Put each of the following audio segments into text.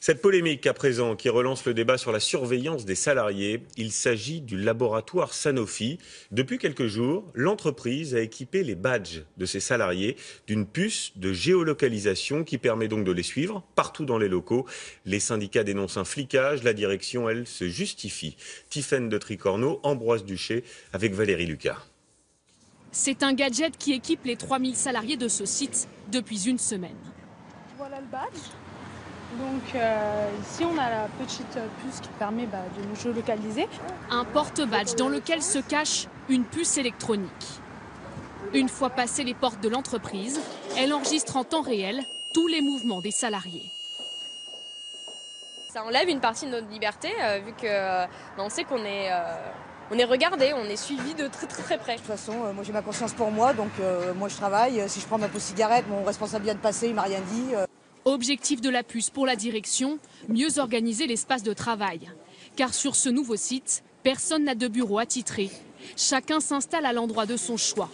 Cette polémique à présent qui relance le débat sur la surveillance des salariés, il s'agit du laboratoire Sanofi. Depuis quelques jours, l'entreprise a équipé les badges de ses salariés d'une puce de géolocalisation qui permet donc de les suivre partout dans les locaux. Les syndicats dénoncent un flicage, la direction, elle, se justifie. Tiffaine de Tricorneau, Ambroise Duché avec Valérie Lucas. C'est un gadget qui équipe les 3000 salariés de ce site depuis une semaine. Voilà le badge. Donc ici on a la petite puce qui permet de nous géolocaliser. Un porte-badge dans lequel se cache une puce électronique. Une fois passées les portes de l'entreprise, elle enregistre en temps réel tous les mouvements des salariés. Ça enlève une partie de notre liberté vu que on sait qu'on est regardé, on est suivi de très près. De toute façon, moi j'ai ma conscience pour moi, donc moi je travaille. Si je prends ma pause cigarette, mon responsable vient de passer, il m'a rien dit. Objectif de la puce pour la direction, mieux organiser l'espace de travail. Car sur ce nouveau site, personne n'a de bureau attitré. Chacun s'installe à l'endroit de son choix.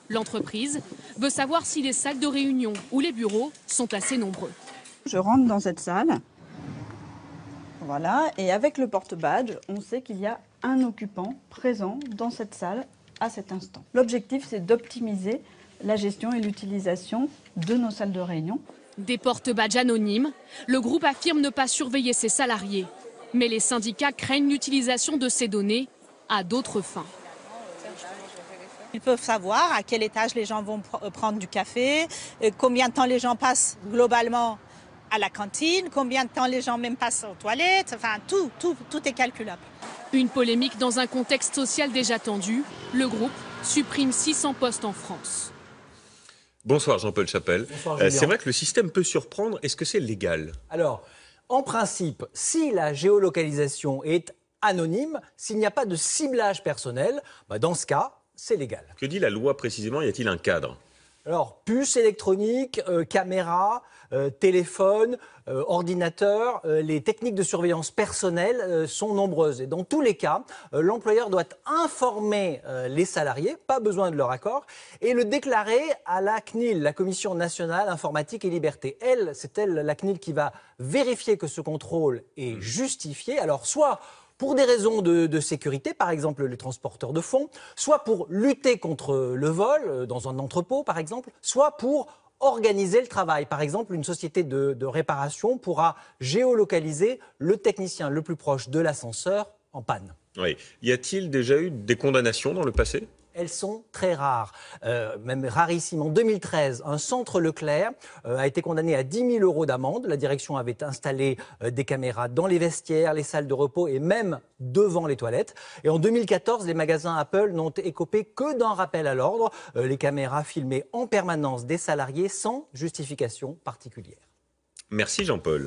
L'entreprise veut savoir si les salles de réunion ou les bureaux sont assez nombreux. Je rentre dans cette salle, voilà, et avec le porte-badge, on sait qu'il y a un occupant présent dans cette salle à cet instant. L'objectif, c'est d'optimiser la gestion et l'utilisation de nos salles de réunion. Des porte-badges anonymes, le groupe affirme ne pas surveiller ses salariés. Mais les syndicats craignent l'utilisation de ces données à d'autres fins. Ils peuvent savoir à quel étage les gens vont prendre du café, combien de temps les gens passent globalement à la cantine, combien de temps les gens même passent aux toilettes, enfin tout est calculable. Une polémique dans un contexte social déjà tendu. Le groupe supprime 600 postes en France. Bonsoir Jean-Paul Chapelle. Bonsoir, c'est vrai que le système peut surprendre. Est-ce que c'est légal? Alors, en principe, si la géolocalisation est anonyme, s'il n'y a pas de ciblage personnel, dans ce cas, c'est légal. Que dit la loi précisément? Y a-t-il un cadre? Alors, puce électronique, caméra, téléphone, ordinateur, les techniques de surveillance personnelle sont nombreuses. Et dans tous les cas, l'employeur doit informer les salariés, pas besoin de leur accord, et le déclarer à la CNIL, la Commission nationale informatique et liberté. C'est elle, la CNIL, qui va vérifier que ce contrôle est justifié. Alors, soit pour des raisons de sécurité, par exemple les transporteurs de fonds, soit pour lutter contre le vol dans un entrepôt, par exemple, soit pour organiser le travail. Par exemple, une société de réparation pourra géolocaliser le technicien le plus proche de l'ascenseur en panne. Oui. Y a-t-il déjà eu des condamnations dans le passé? Elles sont très rares, même rarissimes. En 2013, un centre Leclerc a été condamné à 10 000 € d'amende. La direction avait installé des caméras dans les vestiaires, les salles de repos et même devant les toilettes. Et en 2014, les magasins Apple n'ont écopé que d'un rappel à l'ordre. Les caméras filmaient en permanence des salariés sans justification particulière. Merci Jean-Paul.